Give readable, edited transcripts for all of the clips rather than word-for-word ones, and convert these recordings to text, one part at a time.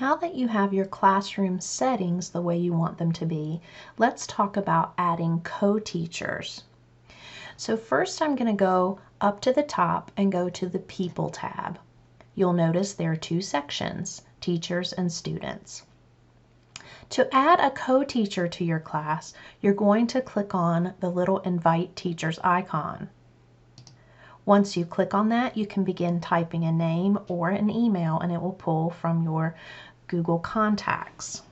Now that you have your classroom settings the way you want them to be, let's talk about adding co-teachers. So first I'm going to go up to the top and go to the People tab. You'll notice there are two sections, teachers and students. To add a co-teacher to your class, you're going to click on the little Invite Teachers icon. Once you click on that, you can begin typing a name or an email and it will pull from your Google Contacts.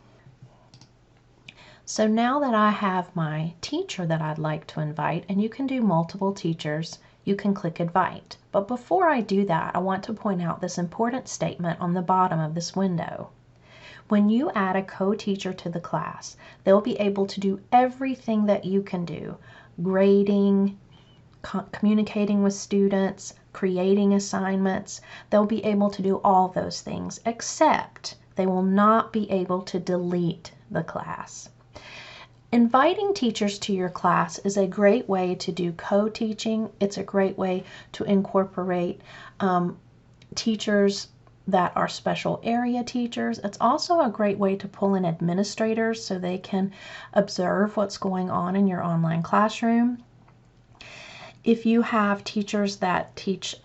So now that I have my teacher that I'd like to invite, and you can do multiple teachers, you can click Invite. But before I do that, I want to point out this important statement on the bottom of this window. When you add a co-teacher to the class, they'll be able to do everything that you can do: grading, communicating with students, creating assignments. They'll be able to do all those things, except they will not be able to delete the class. Inviting teachers to your class is a great way to do co-teaching. It's a great way to incorporate teachers that are special area teachers. It's also a great way to pull in administrators so they can observe what's going on in your online classroom. If you have teachers that teach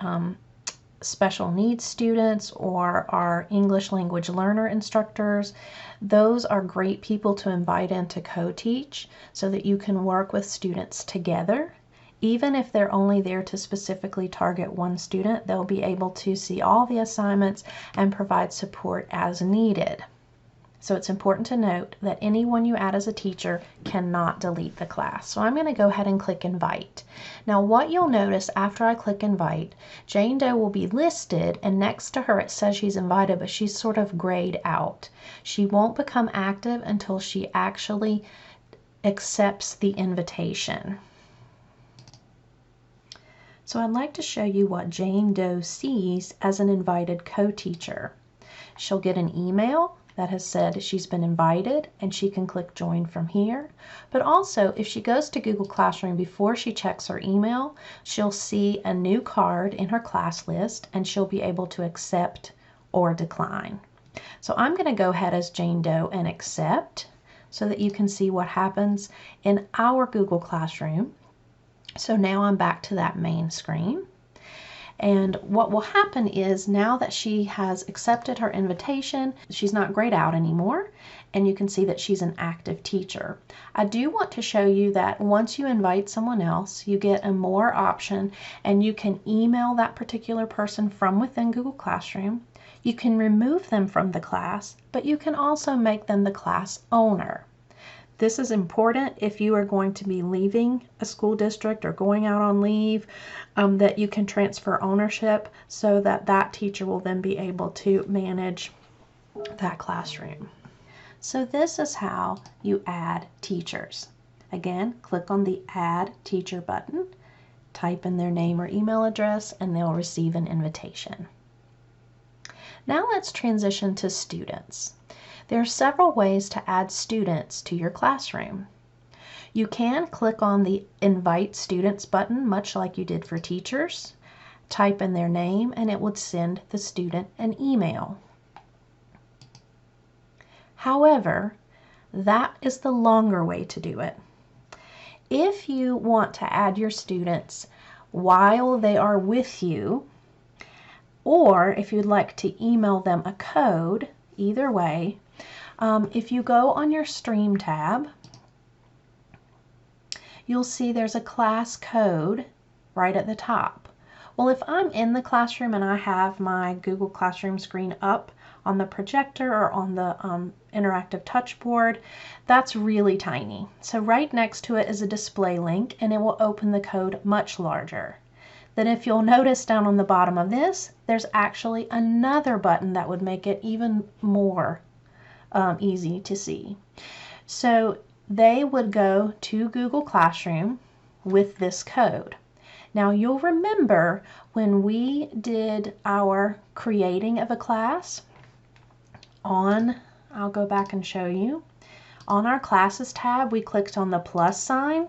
special needs students or are English language learner instructors, those are great people to invite in to co-teach so that you can work with students together. Even if they're only there to specifically target one student, they'll be able to see all the assignments and provide support as needed. So it's important to note that anyone you add as a teacher cannot delete the class. So I'm going to go ahead and click Invite. Now what you'll notice after I click Invite, Jane Doe will be listed, and next to her it says she's invited, but she's sort of grayed out. She won't become active until she actually accepts the invitation. So I'd like to show you what Jane Doe sees as an invited co-teacher. She'll get an email that has said she's been invited, and she can click join from here. But also, if she goes to Google Classroom before she checks her email, she'll see a new card in her class list and she'll be able to accept or decline. So I'm going to go ahead as Jane Doe and accept so that you can see what happens in our Google Classroom. So now I'm back to that main screen. And what will happen is, now that she has accepted her invitation, she's not grayed out anymore, and you can see that she's an active teacher. I do want to show you that once you invite someone else, you get a more option, and you can email that particular person from within Google Classroom. You can remove them from the class, but you can also make them the class owner. This is important if you are going to be leaving a school district or going out on leave, that you can transfer ownership so that that teacher will then be able to manage that classroom. So this is how you add teachers. Again, click on the Add Teacher button, type in their name or email address, and they'll receive an invitation. Now let's transition to students. There are several ways to add students to your classroom. You can click on the Invite Students button, much like you did for teachers. Type in their name and it would send the student an email. However, that is the longer way to do it. If you want to add your students while they are with you, or if you'd like to email them a code, either way, if you go on your Stream tab, you'll see there's a class code right at the top. Well, if I'm in the classroom and I have my Google Classroom screen up on the projector or on the interactive touch board, that's really tiny. So right next to it is a display link, and it will open the code much larger. Then if you'll notice down on the bottom of this, there's actually another button that would make it even more easy to see. So they would go to Google Classroom with this code. Now you'll remember when we did our creating of a class I'll go back and show you. On our Classes tab, we clicked on the plus sign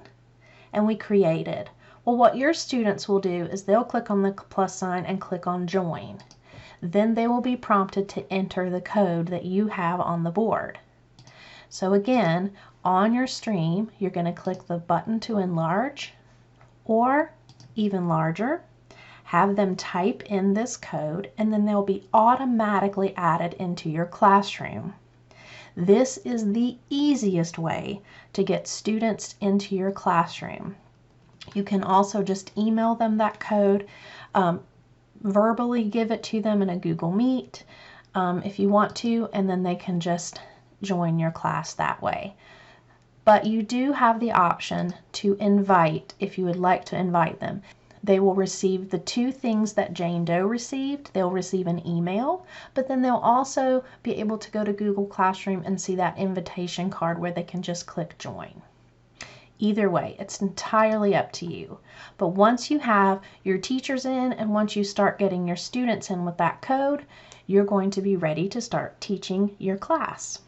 and we created. Well, what your students will do is they'll click on the plus sign and click on Join. then they will be prompted to enter the code that you have on the board. So again, on your stream, you're going to click the button to enlarge or even larger, have them type in this code, and then they'll be automatically added into your classroom. This is the easiest way to get students into your classroom. You can also just email them that code, verbally give it to them in a Google Meet if you want to, and then they can just join your class that way. But you do have the option to invite if you would like to invite them. They will receive the two things that Jane Doe received. They'll receive an email, but then they'll also be able to go to Google Classroom and see that invitation card where they can just click join. Either way, it's entirely up to you. But once you have your teachers in and once you start getting your students in with that code, you're going to be ready to start teaching your class.